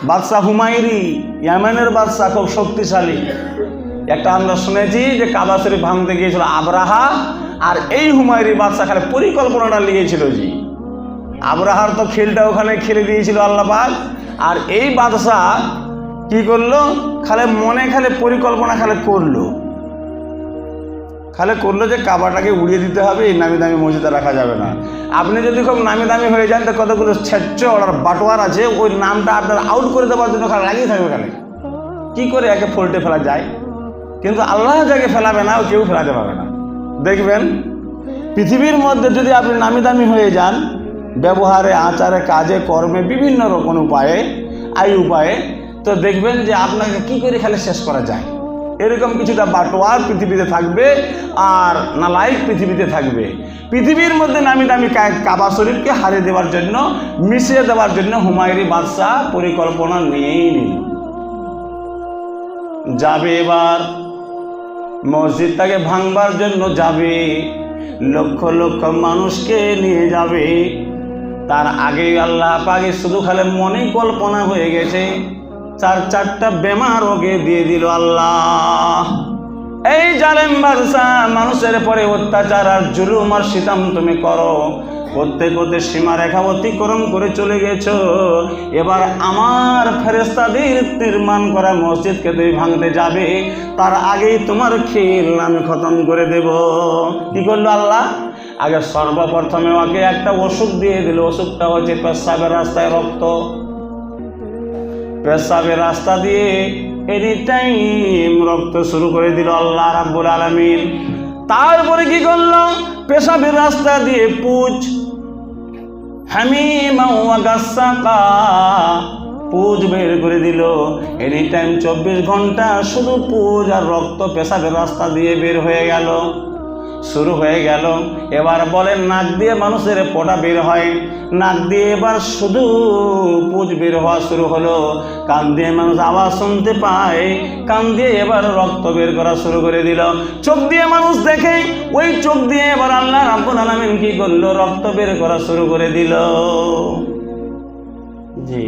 বাদশাহ হুমায়রি, ইয়ামেনের বাদশাহ, খুব শক্তিশালী। একটা আমরা শুনেছি যে কাবা শরীফ ভাঙতে গিয়েছিল আবরাহা, আর এই হুমায়রি বাদশাহ খালি পরিকল্পনাটা নিয়েছিল। জি, আবরাহার তো খেলটা ওখানে খেলে দিয়েছিল আল্লাহ পাক, আর এই বাদশাহ কি করলো, খালি মনে খালি পরিকল্পনা করলো যে কাবাটাকে উড়িয়ে দিতে হবে, এই নামি দামি মসজিদে রাখা যাবে না। আপনি যদি খুব নামি দামি হয়ে যান, তো কতগুলো ছেচ্চর আর বাটোয়ার আছে, ওই নামটা আপনার আউট করে দেওয়ার জন্য খালি লাগিয়ে থাকবে। খালি কী করে একে ফল্টে ফেলা যায়, কিন্তু আল্লাহ যাকে ফেলাবে না, ও কেউ ফেলাতে পারবে না। দেখবেন পৃথিবীর মধ্যে যদি আপনি নামি দামি হয়ে যান, ব্যবহারে, আচারে, কাজে, কর্মে, বিভিন্ন রকম উপায়ে, উপায়ে, তো দেখবেন যে আপনাকে কি করে খালি শেষ করা যায়, এরকম কিছুটা বাটোয়ার পৃথিবীতে থাকবে, আর নালায়েক পৃথিবীতে থাকবে। পৃথিবীর মধ্যে নামি দামি কাবা শরীফকে হারিয়ে দেওয়ার জন্য, মিশিয়ে দেওয়ার জন্য হুমায়রি বাদশাহ পরিকল্পনা নিয়েই নিল। যাবে এবার মসজিদটাকে ভাঙবার জন্য, যাবে লক্ষ লক্ষ মানুষকে নিয়ে যাবে। তার আগেই আল্লাহ পাকে শুধু খালি মনে কল্পনা হয়ে গেছে, চারটা বেমার ওকে দিয়ে দিল আল্লাহ। এই জালেম বাদশাহ, মানুষের পরে অত্যাচার আর জুলুম আর সিতাম তুমি করো, করতে করতে সীমারেখা অতিক্রম করে চলে গেছো। এবার আমার ফেরেশতাদের নির্মাণ করা মসজিদকে তুমি ভাঙতে যাবে, তার আগেই তোমার খেল আমি খতম করে দেব। কি করলো আল্লাহ? আগে সর্বপ্রথমে ওকে একটা ওষুধ দিয়ে দিল। ওষুধটা হচ্ছে পেশাবের রাস্তায় রক্ত। পেশাবের রাস্তা দিয়ে এনি টাইম রক্ত শুরু করে দিল আল্লাহ রাব্বুল আলামিন। তারপরে কি করলো? পেশাবের রাস্তা দিয়ে পুজ, হামিমা ওয়া গাসসাকা, পুজ বের করে দিল। এনি টাইম 24 ঘন্টা শুধু পুজ আর রক্ত পেশাবের রাস্তা দিয়ে বের হয়ে গেল, শুরু হয়ে গেল। এবার বলেন, নাক দিয়ে মানুষের পোটা বের হয়, নাক দিয়ে এবার শুধু পুজ বের হওয়া শুরু হলো। কান দিয়ে মানুষ আওয়াজ শুনতে পায়, কান দিয়ে এবার রক্ত বের করা শুরু করে দিল। চোখ দিয়ে মানুষ দেখে, ওই চোখ দিয়ে এবার আল্লাহ রাব্বুল আলামিন কি করলো? রক্ত বের করা শুরু করে দিল। জি,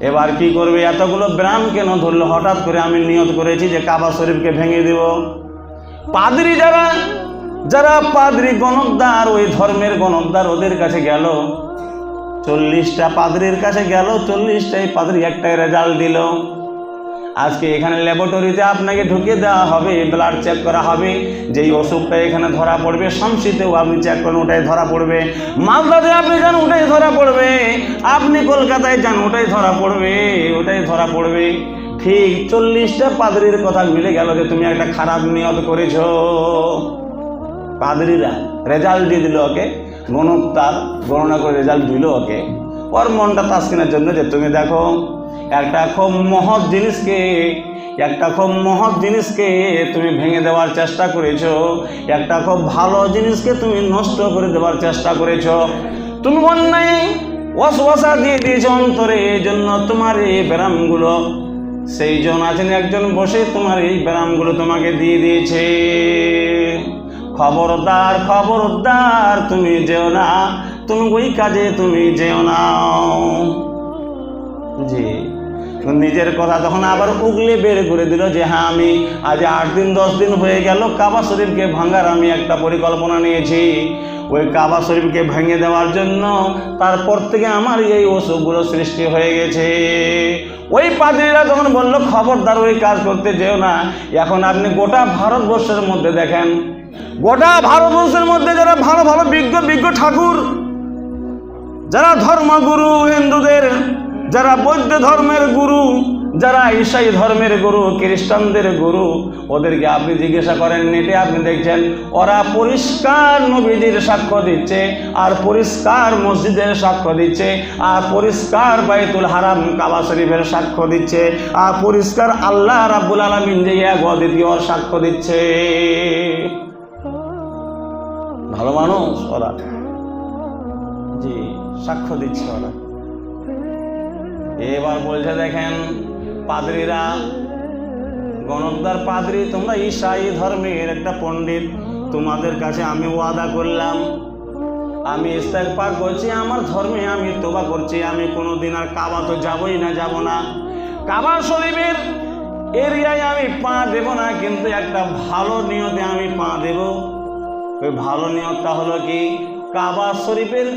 এবার কি করবে? এতগুলো ব্রাম কেন ধরলো? হঠাৎ করে আমি নিয়ত করেছি যে কাবা শরীফকে ভেঙে দেব। পাদ্রী যারা পাদ্রী গণকদার, ওই ধর্মের গণকদার, ওদের কাছে গেল, 40টা পাদ্রীর কাছে গেল, 40টাই পাদ্রী একটাই রেজাল্ট দিল। আজকে এখানে ল্যাবরেটরিতে আপনাকে ঢুকিয়ে দেওয়া হবে, ব্লাড চেক করা হবে, যেই অসুখটা এখানে ধরা পড়বে, শামসিতেও আপনি চেক করেন ওটাই ধরা পড়বে, মালদাতে আপনি যান ওটাই ধরা পড়বে, আপনি কলকাতায় যান ওটাই ধরা পড়বে। ঠিক 40টা পাদ্রীর কথা মিলে গেল যে তুমি একটা খারাপ নিয়ত করেছ। পাদ্রীরা রেজাল্ট দিয়ে দিল ওকে, গণকদার গণনা করে রেজাল্ট দিল ওকে, ওর মনটা তাসকিনের জন্য যে তুমি দেখো একটা খুব মহৎ জিনিসকে তুমি ভেঙে দেওয়ার চেষ্টা করেছো, একটা খুব ভালো জিনিসকে তুমি নষ্ট করে দেওয়ার চেষ্টা করেছো, তুমি অন্যায় ওয়াসওয়াসা দিয়ে দিয়েছো অন্তরে, এই জন্য তোমার এই ব্যারামগুলো, সেই জন আছেন একজন বসে তোমার এই ব্যারামগুলো তোমাকে দিয়ে দিয়েছে। খবরদার তুমি যেও না, তুমি ওই কাজে তুমি যেও না। জি, নিজের কথা তখন আবার উগলে বের করে দিল যে হ্যাঁ, আমি আজ 8 দিন 10 দিন হয়ে গেল কাবা শরীফকে ভাঙার আমি একটা পরিকল্পনা নিয়েছি। ওই কাবা শরীফকে ভেঙে দেওয়ার জন্য তারপর থেকে আমার এই অসুখগুলো সৃষ্টি হয়ে গেছে। ওই পাদ্রীরা তখন বলল, খবরদার ওই কাজ করতে যেও না। এখন আপনি গোটা ভারতবর্ষের মধ্যে দেখেন, গোটা ভারতবর্ষের মধ্যে যারা ভালো ভালো বিজ্ঞ ঠাকুর, যারা ধর্মগুরু হিন্দুদের, যারা বৌদ্ধ ধর্মের গুরু, যারা ঈসাই ধর্মের গুরু, খ্রিস্টানদের গুরু, ওদেরকে আপনি জিজ্ঞাসা করেন, নেটে আপনি দেখছেন ওরা পরিষ্কার নবীজির সাক্ষ্য দিচ্ছে, আর পরিষ্কার মসজিদের সাক্ষ্য দিচ্ছে, আর পরিষ্কার বাইতুল হারাম কাবা শরীফের সাক্ষ্য দিচ্ছে, আর পরিষ্কার আল্লাহ রাব্বুল আলামিন যে এক অদ্বিতীয় সাক্ষ্য দিচ্ছে। ভালো মানুষ ওরা, জি, সাক্ষ্য দিচ্ছে ওরা। এবার বলছে দেখেন পাদ্রীরা, গণকদার পাদ্রী, তোমরা ঈসাই ধর্মের একটা পণ্ডিত, তোমাদের কাছে আমি ওয়াদা করলাম আমি ইস্তেগফার করছি, আমার ধর্মে আমি তওবা করছি, আমি কোনোদিন আর কাবা তো যাবই না, যাব না। কাবা শরীফের এরিয়ায় আমি পা দেব না, কিন্তু একটা ভালো নিয়তে আমি পা দেব। ওই ভালো নিয়তটা হলো কি, কাবা শরীফের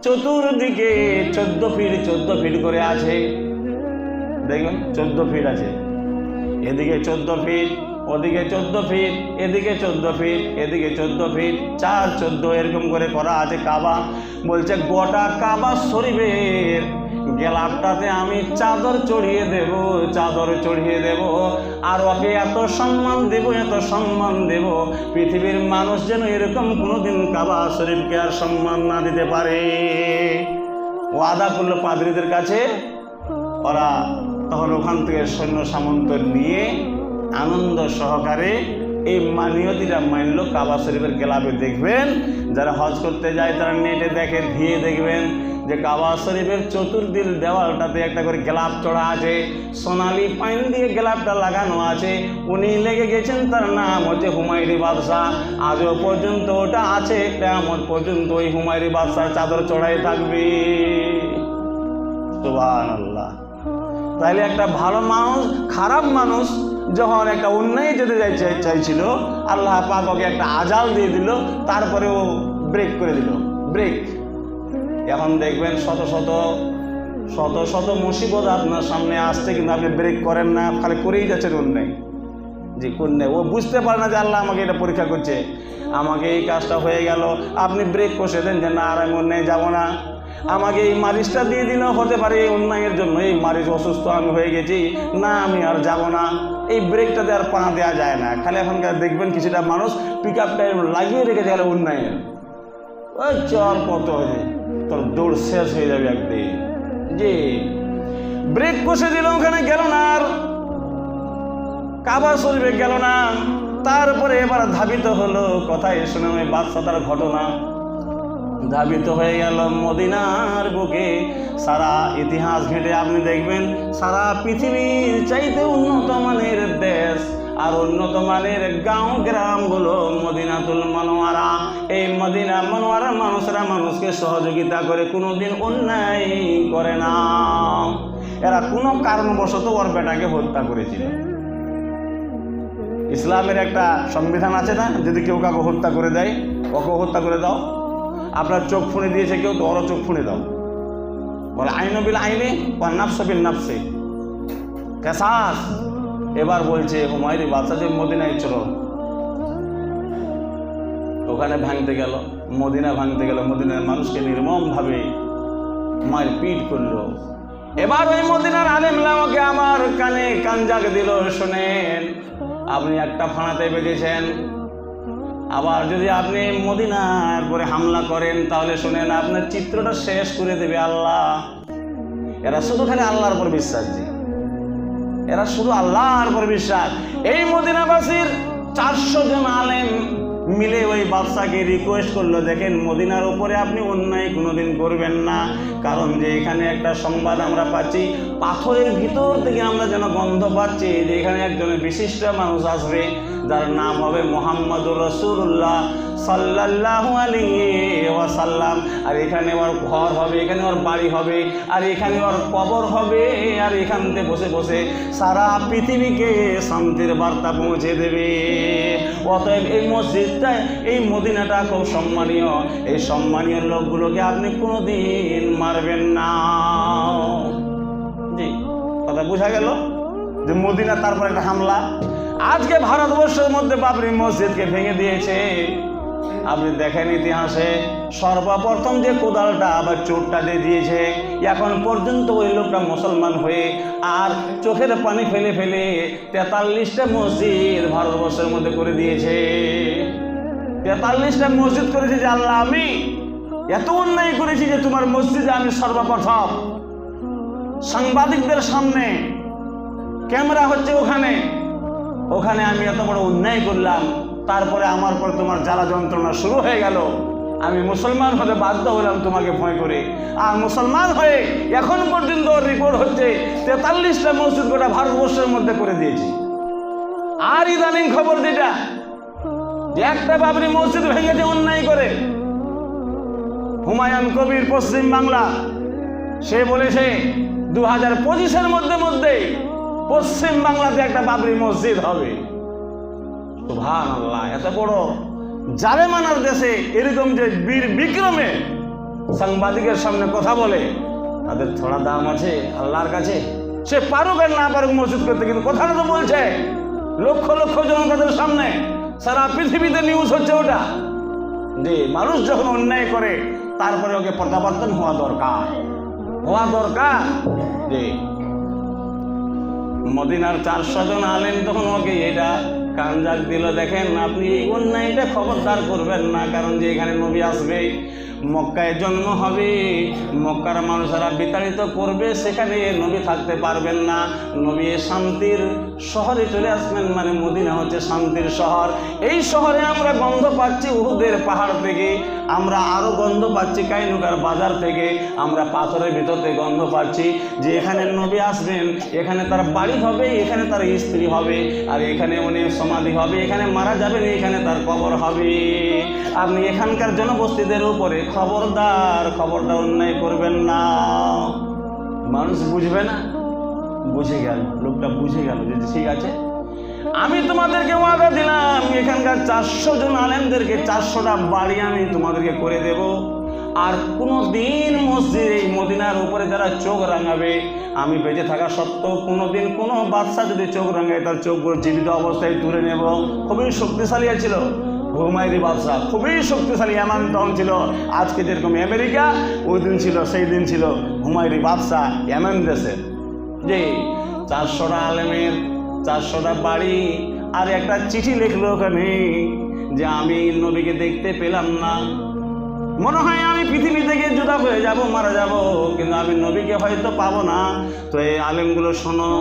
চতুর্দিকে 14 ফিট করে আছে, দেখবেন 14 ফিট আছে, এদিকে 14 ফিট, ওদিকে 14 ফিট, এদিকে 14 ফিট, এদিকে 14 ফিট, 4 14 এরকম করে করা আছে কাবা। বলছে গোটা কাবা শরীফের গেলাপটাতে আমি চাদর চড়িয়ে দেব, চাদর চড়িয়ে দেব, আর ওকে এত সম্মান দেব, এত সম্মান দেব, পৃথিবীর মানুষ যেন এরকম কোনোদিন কাবা শরীফকে আর সম্মান না দিতে পারে। ওয়াদা করলো পাদ্রীদের কাছে। ওরা তখন ওখান থেকে সৈন্য সামন্ত নিয়ে আনন্দ সহকারে এই নিয়তিটা মানলো। কাবা শরীফের গেলাপে দেখবেন, যারা হজ করতে যায় তারা নেটে দেখে, দিয়ে দেখবেন যে কাবা শরীফের চতুর্দিক দেওয়ালটাতে একটা করে গেলাপ চড়া আছে, সোনালি পাইন দিয়ে গেলাপটা লাগানো আছে। উনি লেগে গেছেন, তার নাম হচ্ছে হুমায়ুনি বাদশাহ। আজও পর্যন্ত ওটা আছে, কিয়ামত পর্যন্ত ওই হুমায়ুনি বাদশাহ চাদর চড়াই থাকবে। সুবহানাল্লাহ। তাইলে একটা ভালো মানুষ, খারাপ মানুষ যখন একটা অন্যায় যেতে চাইছিল, আল্লাহ পাক ওকে একটা আজাল দিয়ে দিল, তারপরে ও ব্রেক করে দিল, ব্রেক। এখন দেখবেন শত শত মুসিবত আপনার সামনে আসছে, কিন্তু আপনি ব্রেক করেন না, খালি করেই যাচ্ছেন অন্যায়। যে কোন ও বুঝতে পারে না যে আল্লাহ আমাকে এটা পরীক্ষা করছে, আমাকে এই কাজটা হয়ে গেল, আপনি ব্রেক কষে দেন যে না আর আমি অন্যায় যাবো না। আমাকে এই মারিচটা দিয়ে দিল, হতে পারে এই অন্যায়ের জন্য এই মারিচ অসুস্থ আমি হয়ে গেছি, না আমি আর যাব না। এই ব্রেকটাতে আর পা দেওয়া যায় না। খালি এখনকার দেখবেন কিছুটা মানুষ পিক আপটা লাগিয়ে রেখেছে গেলে অন্যায়ের, ওই চল কত হয়েছে, তোর দৌড় শেষ হয়ে যাবে একদিন। যে ব্রেক কষে দিল, ওখানে গেল না, আর কাবা শরীফে গেল না। তারপরে এবার ধাবিত হলো, কথায় শুনে ওই বাদশাতার ঘটনা ধাবিত হয়ে গেল মদিনার বুকে। সারা ইতিহাস ঘেঁটে আপনি দেখবেন, সারা পৃথিবীর চাইতে উন্নত মানের দেশ আর উন্নত মানের গাঁও গ্রামগুলো মদিনাতুল মুনাওয়ারা। এই মদিনা মুনাওয়ারার মানুষরা মানুষকে সহযোগিতা করে, কোনোদিন অন্যায় করে না। এরা কোনো কারণবশত ওর বেটাকে হত্যা করেছিল। ইসলামের একটা সংবিধান আছে না, যদি কেউ কাউকে হত্যা করে দেয়, ওকে হত্যা করে দাও। আপনার চোখ ফুঁড়ে দিয়েছে কেউ, তো ওরও চোখ ফুঁড়ে দাও। বলে আইনু বিল আইনে ওয়া নাফসু বিল নাফসি, কিসাস। এবার বলছে হুমায়ুনি বাদশা যে মদিনায় চলো, ওখানে ভাঙতে গেল, মদিনা ভাঙতে গেল, মদিনার মানুষকে নির্মমভাবে মারপিট করলো। এবার ওই মদিনার আলেমলামাকে আমার কানে কানজাক দিল, শোনেন আপনি একটা ফাঁড়াতে বেঁধেছেন, আবার যদি আপনি মদিনার পরে হামলা করেন তাহলে শোনেন আপনার চিত্রটা শেষ করে দেবে আল্লাহ। এরা শুধু খালি আল্লাহর উপর বিশ্বাস, এরা শুধু আল্লাহর উপর বিশ্বাস। এই মদিনাবাসীর 400 জন আলেম মিলে ওই বাদশাকে রিকোয়েস্ট করলো, দেখেন মদিনার উপরে আপনি অন্যায় কোনোদিন করবেন না, কারণ যে এখানে একটা সংবাদ আমরা পাচ্ছি, পাথরের ভিতর থেকে আমরা যেন গন্ধ পাচ্ছি যে এখানে একজন বিশিষ্ট মানুষ আসবে, যার নাম হবে মুহাম্মদুর রাসূলুল্লাহ সাল্লাল্লাহু আলাইহি ওয়াসাল্লাম। আর এখানে ওর ঘর হবে, এখানে ওর বাড়ি হবে, আর এখানে ওর কবর হবে, আর এখান থেকে বসে বসে সারা পৃথিবীকে শান্তির বার্তা পৌঁছে দেবে। অতএব এই মসজিদটা, এই মদিনাটা খুব সম্মানীয়, এই সম্মানীয় লোকগুলোকে আপনি কোনোদিন মারবেন না। জি, কথা বোঝা গেল যে মদিনা তারপর একটা হামলা। আজকে ভারতবর্ষের মধ্যে বাবরি মসজিদকে ভেঙে দিয়েছে। আপনি দেখেন ইতিহাসে সর্বপ্রথম যে কোদালটা আবার চোটটা দিয়ে দিয়েছে, এখন পর্যন্ত ওই লোকটা মুসলমান হয়ে আর চোখের পানি ফেলে ফেলে 43টা মসজিদ ভারতবর্ষের মধ্যে করে দিয়েছে। 43টা মসজিদ করেছে যে আল্লাহ আমি এত অন্যায় করেছি যে তোমার মসজিদে আমি সর্বপ্রথম সাংবাদিকদের সামনে ক্যামেরা হচ্ছে, ওখানে আমি এত বড় অন্যায় করলাম, তারপরে আমার পর তোমার জ্বালা যন্ত্রণা শুরু হয়ে গেল, আমি মুসলমান হতে বাধ্য হলাম তোমাকে ভয় করে। আর মুসলমান হয়ে এখন পর্যন্ত রিপোর্ট হচ্ছে 43টা মসজিদ গোটা ভারতবর্ষের মধ্যে করে দিয়েছি। আর ইদানিং খবর যেটা, যে একটা বাবরি মসজিদ ভেঙেছে অন্যায় করে, হুমায়ুন কবির পশ্চিম বাংলা, সে বলেছে 2025-এর মধ্যেই পশ্চিম বাংলাতে একটা বাবরি মসজিদ হবে। সুবহানাল্লাহ, এত বড় জালেমানার দেশে এরকম যে বীর বিক্রমে সাংবাদিকের সামনে কথা বলে, তাদের থোড়া দাম আছে আল্লাহর কাছে? সে পারুক আর না পারুক মসজিদ করতে, কিন্তু কথাটা তো বলছে লক্ষ লক্ষ জনতাদের সামনে, সারা পৃথিবীতে নিউজ হচ্ছে ওটা, যে মানুষ যখন অন্যায় করে তারপরে ওকে প্রত্যাবর্তন হওয়া দরকার। যে মদিনার 400 জন আলেম তখন ওকে এটা কানজাক দিল, দেখেন আপনি এই অন্যায়টা খবরদার করবেন না, কারণ যে এখানে নবী আসবে, মক্কায় জন্ম হবে, মক্কার মানুষেরা বিতাড়িত করবে, সেখানে নবী থাকতে পারবেন না, নবী শান্তির শহরে চলে আসবেন, মানে মদিনা হচ্ছে শান্তির শহর। এই শহরে আমরা গন্ধ পাচ্ছি উহুদের পাহাড় থেকে, আমরা আরো গন্ধ পাচ্ছি কাইনুকার বাজার থেকে, আমরা পাথরের ভিতরে গন্ধ পাচ্ছি যে এখানে নবী আসবেন, এখানে তার বাড়ি হবে, এখানে তার স্ত্রী হবে, আর এখানে উনি সমাধি হবে, এখানে মারা যাবেন, এখানে তার কবর হবে। আপনি এখানকার জনবসতিদের উপরে খবরদার অন্যায় করবেন না। মানুষ বুঝবে না, বুঝে গেল, লোকটা বুঝে গেল যে ঠিক আছে, আমি তোমাদেরকে ওয়াদা দিলাম এখানকার 400 জন আলেমদেরকে 400টা বাড়ি আমি তোমাদেরকে করে দেব, আর কোনোদিন মসজিদ এই মদিনার উপরে যারা চোখ রাঙাবে, আমি বেঁচে থাকা সত্ত্বেও কোনোদিন কোনো বাদশা যদি চোখ রাঙায় তার চোখ জীবিত অবস্থায় তুলে নেব। খুবই শক্তিশালী ছিল হুমায়ুনি বাদশা, খুবই শক্তিশালী, এমন তখন ছিল আজকে যেরকম আমেরিকা, ওই দিন ছিল, সেই দিন ছিল হুমায়ুনি বাদশা এমন দেশে, যে 400টা আলেমের 400টা বাড়ি, আর একটা চিঠি লিখলো ওখানে যে আমি নবীকে দেখতে পেলাম না, মনে হয় আমি পৃথিবী থেকে জুদা হয়ে যাব, মারা যাব, কিন্তু আমি নবীকে হয়তো পাবো না। তো এই আলেমগুলো শোনো,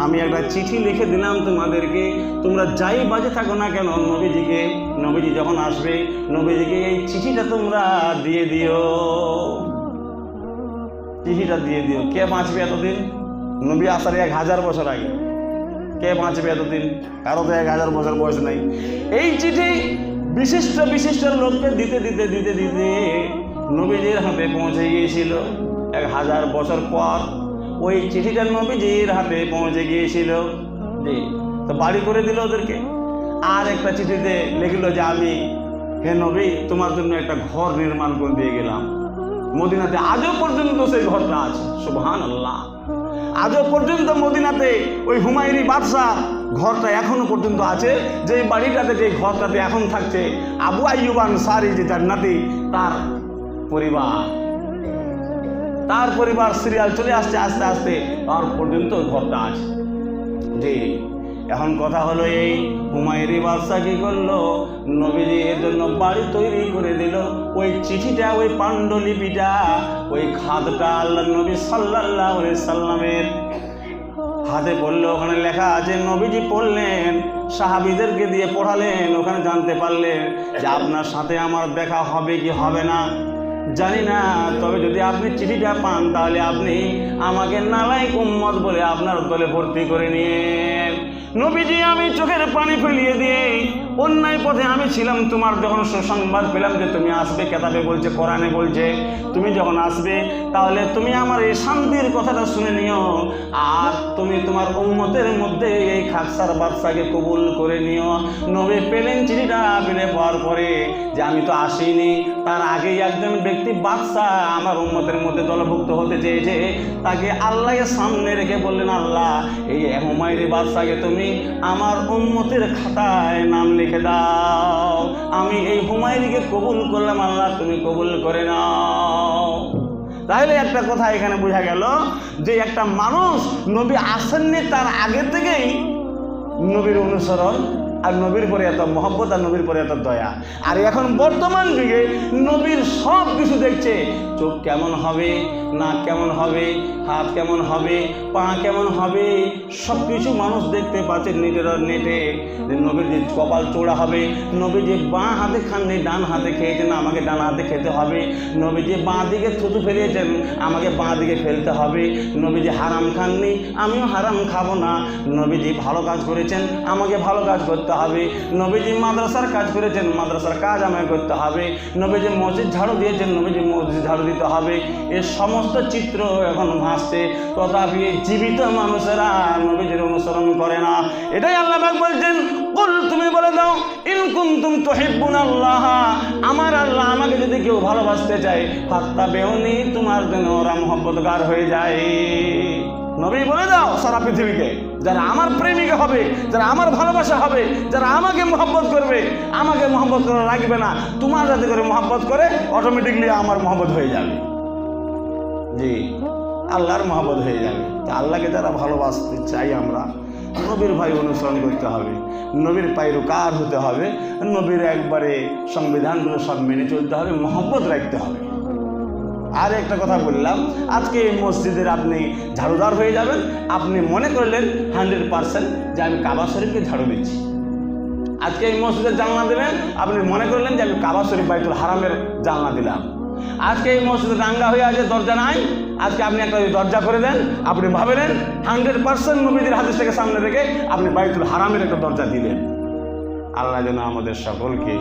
আমি একটা চিঠি লিখে দিলাম তোমাদেরকে, তোমরা যাই বাজে থাকো না কেন নবীজি যখন আসবে নবীজিকে এই চিঠিটা তোমরা দিয়ে দিও, চিঠিটা দিয়ে দিও। কে বাঁচবে এতদিন? নবী আসার 1000 বছর আগে কে বাঁচবে এতদিন? কারো তো 1000 বছর বয়স নাই। এই চিঠি বিশিষ্ট লোককে দিতে দিতে দিতে দিতে নবীজির হাতে পৌঁছে গিয়েছিল। 1000 বছর পর ওই চিঠিটা নবীজির হাতে পৌঁছে গিয়েছিল, তো বাড়ি করে দিল ওদেরকে। আর একটা চিঠিতে লিখলো যে আমি, হে নবী, তোমার জন্য একটা ঘর নির্মাণ করে দিয়ে গেলাম মদিনাতে। আজও পর্যন্ত সেই ঘরটা আছে, সুবহানাল্লাহ। আজও পর্যন্ত মদিনাতে ওই হুমায়ুনি বাদশা ঘরটা এখনো পর্যন্ত আছে, যে বাড়িটাতে, যে ঘরটাতে এখন থাকছে আবু আইয়ুব আনসারী যে জান্নাতি, তার পরিবার সিরিয়াল চলে আসছে আস্তে আস্তে, তার পর্যন্ত ঘরটা আছে। যে এখন কথা হলো, এই হুমায়ুনি বাদশা কি করলো, নবীজি এর জন্য বাড়ি তৈরি করে দিল। ওই চিঠিটা, ওই পাণ্ডুলিপিটা, ওই খাতটা আল্লাহ নবী সাল্লাল্লাহু আলাইহি সাল্লামের হাতে পড়লো। ওখানে লেখা আছে, নবীজি পড়লেন, সাহাবীদেরকে দিয়ে পড়ালেন, ওখানে জানতে পারলেন যে আপনার সাথে আমার দেখা হবে কি হবে না জানি না, তবে যদি আপনি চিঠিটা পান তাহলে আপনি আমাকে নালায়েক উম্মত বলে আপনার দলে ভর্তি করে নিয়েন। নবীজি, আমি চোখের পানি ফেলিয়ে দিয়ে অন্যায় পথে আমি ছিলাম, তোমার যখন সুসংবাদ পেলাম যে তুমি আসবে, কেতাবে বলছে, কোরআনে বলছে তুমি যখন আসবে তাহলে তুমি আমার এই শান্তির কথাটা শুনে নিও, আর তুমি তোমার উম্মতের মধ্যে এই খাকসার বাদশাকে কবুল করে নিও। নবী পেলেন চিঠিটা, পেলে পাওয়ার পরে যে আমি তো আসিনি, তার আগেই একজন ব্যক্তি বাদশা আমার উম্মতের মধ্যে দলভুক্ত হতে চেয়েছে, তাকে আল্লাহকে সামনে রেখে বললেন, আল্লাহ, এই হুমায়ুনি বাদশাকে তুমি আমার উম্মতের খাতায় নাম লিখে দাও, আমি এই হুমায়ুনিকে কবুল করলাম, আল্লাহ তুমি কবুল করে নাও। তাহলে একটা কথা এখানে বোঝা গেল যে একটা মানুষ নবী আসেননি তার আগে থেকেই নবীর অনুসরণ, আর নবীর পরে এত মহব্বত, আর নবীর পরে এত দয়া। আর এখন বর্তমান যুগে নবীর সব কিছু দেখছে, চোখ কেমন হবে, নাক কেমন হবে, হাত কেমন হবে, পা কেমন হবে, সব কিছু মানুষ দেখতে পাচ্ছে নেটে। যে নবীর যে কপাল চোড়া হবে, নবী যে বাঁ হাতে খাননি ডান হাতে খেয়েছেন, আমাকে ডান হাতে খেতে হবে, নবী যে বাঁ দিকে থুতু ফেলিয়েছেন, আমাকে বাঁ দিকে ফেলতে হবে, নবী যে হারাম খাননি, আমিও হারাম খাবো না, নবী যে ভালো কাজ করেছেন, আমাকে ভালো কাজ করতে হবে। নবীজি মাদ্রাসার কাজ করেছেন, মাদ্রাসার কাজ আমায় করতে হবে। নবীজি মসজিদ ঝাড়ু দিয়েছেন, নবীজি মসজিদ ঝাড়ু দিতে হবে। এ সমস্ত চিত্র এখন ভাসছে, তথাপি জীবিত মানুষেরা নবীজির অনুসরণ করে না। এটাই আল্লাহ পাক বলছেন, কুল তুমি বলে দাও, ইন কুনতুম তুহিব্বুনাল্লাহ, আমার আল্লাহ আমাকে যদি কেউ ভালোবাসতে চায়, ফাত্তাবিউনি, তোমার জন্য ওরা মহব্বতগার হয়ে যায়। নবী বলে দাও সারা পৃথিবীকে, যারা আমার প্রেমিকা হবে, যারা আমার ভালোবাসা হবে, যারা আমাকে মহব্বত করবে, আমাকে মহব্বত করা লাগবে না, তোমার যাতে করে মহব্বত করে, অটোমেটিকলি আমার মহব্বত হয়ে যাবে। জি, আল্লাহর মহব্বত হয়ে যাবে। তা আল্লাহকে যারা ভালোবাসতে চাই আমরা, নবীর ভাই অনুসরণ করতে হবে, নবীর পাইরুকার হতে হবে, নবীর একবারে সংবিধানগুলো সব মেনে চলতে হবে, মহব্বত রাখতে হবে। আর একটা কথা বললাম, আজকে এই মসজিদের আপনি ঝাড়ুদার হয়ে যাবেন, আপনি মনে করলেন 100% যে আমি কাবা শরীফকে ঝাড়ু দিচ্ছি। আজকে এই মসজিদের জানলা দেবেন, আপনি মনে করলেন যে আমি কাবা শরীফ বাইতুল হারামের জানলা দিলাম। আজকে এই মসজিদে দাঙ্গা হয়ে আছে, দরজা নাই, আজকে আপনি একটা দরজা করে দেন, আপনি ভাবলেন 100% নবীদের হাদিসটাকে সামনে রেখে আপনি বাইতুল হারামের একটা দরজা দিলেন। আল্লাহ যেন আমাদের সকলকে